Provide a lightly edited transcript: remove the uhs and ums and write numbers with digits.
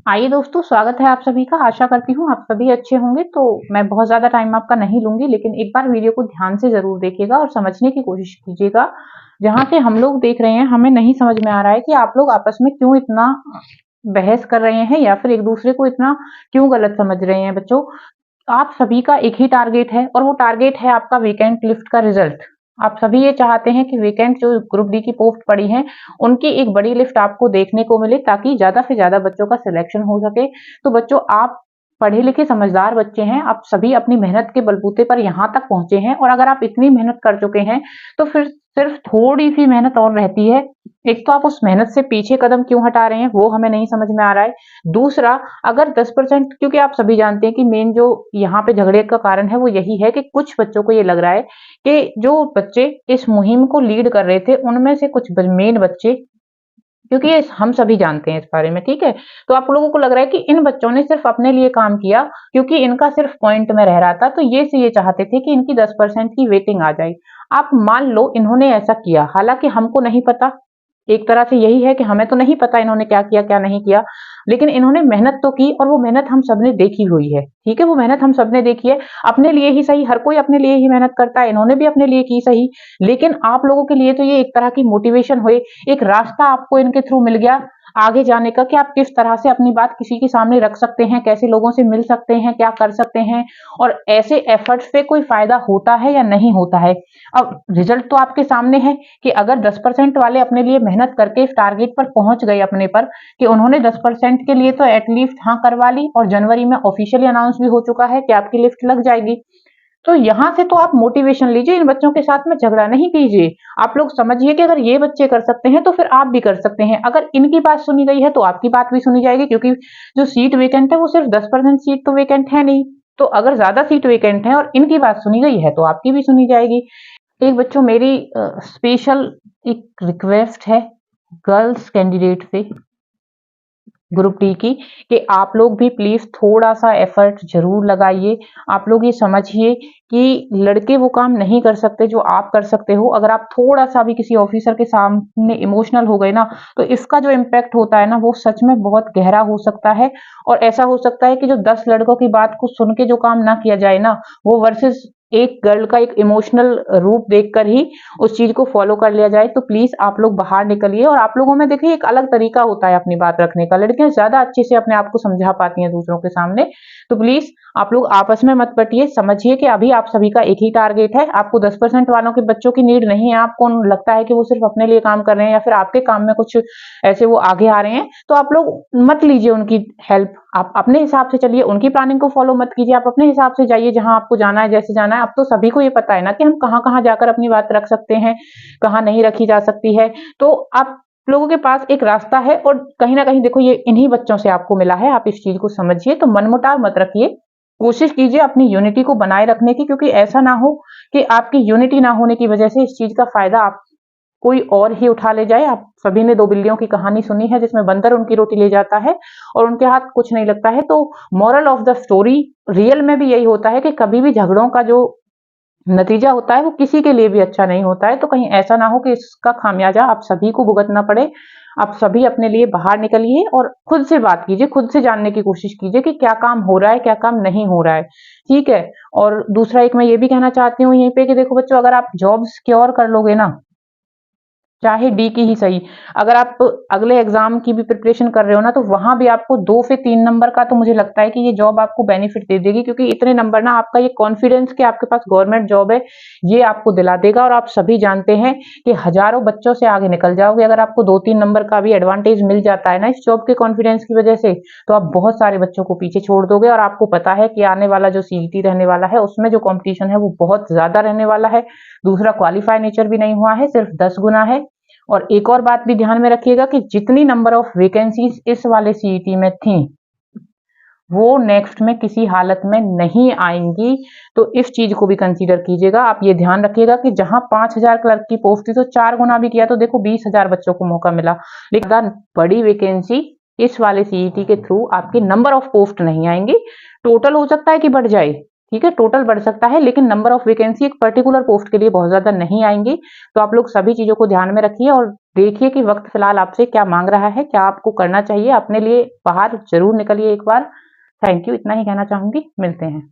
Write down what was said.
आइए दोस्तों, स्वागत है आप सभी का। आशा करती हूँ आप सभी अच्छे होंगे। तो मैं बहुत ज़्यादा टाइम आपका नहीं लूँगी, लेकिन एक बार वीडियो को ध्यान से ज़रूर देखिएगा और समझने की कोशिश कीजिएगा। जहाँ से हम लोग देख रहे हैं, हमें नहीं समझ में आ रहा है कि आप लोग आपस में क्यों इतना बहस कर रहे हैं या फिर एक-दूसरे को इतना क्यों गलत समझ रहे हैं बच्चों। आप सभी का एक ही टारगेट है और वो टारगेट है आपका वीकेंड लिस्ट का रिजल्ट। आप सभी ये चाहते हैं कि वीकेंड जो ग्रुप डी की पोस्ट पड़ी है, उनकी एक बड़ी लिस्ट आपको देखने को मिले ताकि ज्यादा से ज्यादा बच्चों का सिलेक्शन हो सके। तो बच्चों, आप पढ़े लिखे समझदार बच्चे हैं, आप सभी अपनी मेहनत के बलबूते पर यहाँ तक पहुंचे हैं और अगर आप इतनी मेहनत कर चुके हैं तो फिर सिर्फ थोड़ी सी मेहनत और रहती है। एक तो आप उस मेहनत से पीछे कदम क्यों हटा रहे हैं, वो हमें नहीं समझ में आ रहा है। दूसरा, अगर 10%, क्योंकि आप सभी जानते हैं कि मेन जो यहाँ पे झगड़े का कारण है वो यही है कि कुछ बच्चों को ये लग रहा है कि जो बच्चे इस मुहिम को लीड कर रहे थे उनमें से कुछ मेन बच्चे, क्योंकि ये हम सभी जानते हैं इस बारे में, ठीक है। तो आप लोगों को लग रहा है कि इन बच्चों ने सिर्फ अपने लिए काम किया क्योंकि इनका सिर्फ पॉइंट में रह रहा था, तो ये से ये चाहते थे कि इनकी 10% की वेटिंग आ जाए। आप मान लो इन्होंने ऐसा किया, हालांकि हमको नहीं पता। एक तरह से यही है कि हमें तो नहीं पता इन्होंने क्या किया क्या नहीं किया, लेकिन इन्होंने मेहनत तो की और वो मेहनत हम सबने देखी हुई है, ठीक है। वो मेहनत हम सबने देखी है, अपने लिए ही सही, हर कोई अपने लिए ही मेहनत करता है, इन्होंने भी अपने लिए की सही। लेकिन आप लोगों के लिए तो ये एक तरह की मोटिवेशन हुई, एक रास्ता आपको इनके थ्रू मिल गया आगे जाने का कि आप किस तरह से अपनी बात किसी के सामने रख सकते हैं, कैसे लोगों से मिल सकते हैं, क्या कर सकते हैं और ऐसे एफर्ट से कोई फायदा होता है या नहीं होता है। अब रिजल्ट तो आपके सामने है कि अगर 10% वाले अपने लिए मेहनत करके इस टारगेट पर पहुंच गए अपने पर, कि उन्होंने 10% के लिए तो एटलीस्ट हाँ करवा ली और जनवरी में ऑफिशियली अनाउंस भी हो चुका है कि आपकी लिस्ट लग जाएगी। तो यहां से तो आप मोटिवेशन लीजिए, इन बच्चों के साथ में झगड़ा नहीं कीजिए। आप लोग समझिए कि अगर ये बच्चे कर सकते हैं तो फिर आप भी कर सकते हैं। अगर इनकी बात सुनी गई है तो आपकी बात भी सुनी जाएगी, क्योंकि जो सीट वेकेंट है वो सिर्फ 10% सीट तो वेकेंट है नहीं। तो अगर ज्यादा सीट वेकेंट है और इनकी बात सुनी गई है तो आपकी भी सुनी जाएगी। एक बच्चों, मेरी स्पेशल एक रिक्वेस्ट है गर्ल्स कैंडिडेट से, ग्रुप डी की, कि आप लोग भी प्लीज थोड़ा सा एफर्ट जरूर लगाइए। आप लोग ये समझिए कि लड़के वो काम नहीं कर सकते जो आप कर सकते हो। अगर आप थोड़ा सा भी किसी ऑफिसर के सामने इमोशनल हो गए ना, तो इसका जो इम्पैक्ट होता है ना वो सच में बहुत गहरा हो सकता है। और ऐसा हो सकता है कि जो 10 लड़कों की बात को सुन के जो काम ना किया जाए ना, वो वर्सेस एक गर्ल का एक इमोशनल रूप देखकर ही उस चीज को फॉलो कर लिया जाए। तो प्लीज आप लोग बाहर निकलिए। और आप लोगों में देखिए एक अलग तरीका होता है अपनी बात रखने का, लड़कियां ज्यादा अच्छे से अपने आप को समझा पाती हैं दूसरों के सामने। तो प्लीज आप लोग आपस में मत बटिए, समझिए कि अभी आप सभी का एक ही टारगेट है। आपको 10% वालों के बच्चों की नीड नहीं है। आपको लगता है कि वो सिर्फ अपने लिए काम कर रहे हैं या फिर आपके काम में कुछ ऐसे वो आगे आ रहे हैं, तो आप लोग मत लीजिए उनकी हेल्प। आप अपने हिसाब से चलिए, उनकी प्लानिंग को फॉलो मत कीजिए। आप अपने हिसाब से जाइए जहां आपको जाना है, जैसे जाना है। अब तो सभी को ये पता है ना कि हम कहाँ कहाँ जाकर अपनी बात रख सकते हैं, कहाँ नहीं रखी जा सकती है। तो आप लोगों के पास एक रास्ता है और कहीं ना कहीं देखो ये इन्हीं बच्चों से आपको मिला है। आप इस चीज को समझिए, तो मनमुटाव मत रखिए। कोशिश कीजिए अपनी यूनिटी को बनाए रखने की, क्योंकि ऐसा ना हो कि आपकी यूनिटी ना होने की वजह से इस चीज का फायदा आप कोई और ही उठा ले जाए। आप सभी ने दो बिल्लियों की कहानी सुनी है जिसमें बंदर उनकी रोटी ले जाता है और उनके हाथ कुछ नहीं लगता है। तो moral of the story real में भी यही होता है कि कभी भी झगड़ों का जो नतीजा होता है वो किसी के लिए भी अच्छा नहीं होता है। तो कहीं ऐसा ना हो कि इसका खामियाजा आप सभी को भुगतना पड़े। आप सभी अपने लिए बाहर निकलिए और खुद से बात कीजिए, खुद से जानने की कोशिश कीजिए कि क्या काम हो रहा है, क्या काम नहीं हो रहा है, ठीक है। और दूसरा एक मैं ये भी कहना चाहती हूँ यहीं पे कि देखो बच्चों, अगर आप जॉब सिक्योर कर लोगे ना, चाहे डी की ही सही, अगर आप अगले एग्जाम की भी प्रिपरेशन कर रहे हो ना, तो वहां भी आपको 2 से 3 नंबर का, तो मुझे लगता है कि ये जॉब आपको बेनिफिट दे देगी, क्योंकि इतने नंबर ना आपका ये कॉन्फिडेंस कि आपके पास गवर्नमेंट जॉब है ये आपको दिला देगा। और आप सभी जानते हैं कि हजारों बच्चों से आगे निकल जाओगे अगर आपको 2-3 नंबर का भी एडवांटेज मिल जाता है ना इस जॉब के कॉन्फिडेंस की वजह से, तो आप बहुत सारे बच्चों को पीछे छोड़ दोगे। और आपको पता है कि आने वाला जो सीईटी रहने वाला है उसमें जो कॉम्पिटिशन है वो बहुत ज्यादा रहने वाला है। दूसरा, क्वालिफाई नेचर भी नहीं हुआ है, सिर्फ 10 गुना है। और एक और बात भी ध्यान में रखिएगा कि जितनी नंबर ऑफ वैकेंसीज इस वाले सीईटी में थी वो नेक्स्ट में किसी हालत में नहीं आएंगी। तो इस चीज को भी कंसीडर कीजिएगा। आप ये ध्यान रखिएगा कि जहां 5,000 क्लर्क की पोस्ट थी तो 4 गुना भी किया तो देखो 20,000 बच्चों को मौका मिला। लेकिन बड़ी वैकेंसी इस वाले सीईटी के थ्रू आपकी नंबर ऑफ पोस्ट नहीं आएंगी। टोटल हो सकता है कि बढ़ जाए, ठीक है, टोटल बढ़ सकता है, लेकिन नंबर ऑफ वैकेंसी एक पर्टिकुलर पोस्ट के लिए बहुत ज्यादा नहीं आएंगी। तो आप लोग सभी चीजों को ध्यान में रखिए और देखिए कि वक्त फिलहाल आपसे क्या मांग रहा है, क्या आपको करना चाहिए। अपने लिए बाहर जरूर निकलिए एक बार। थैंक यू, इतना ही कहना चाहूंगी। मिलते हैं।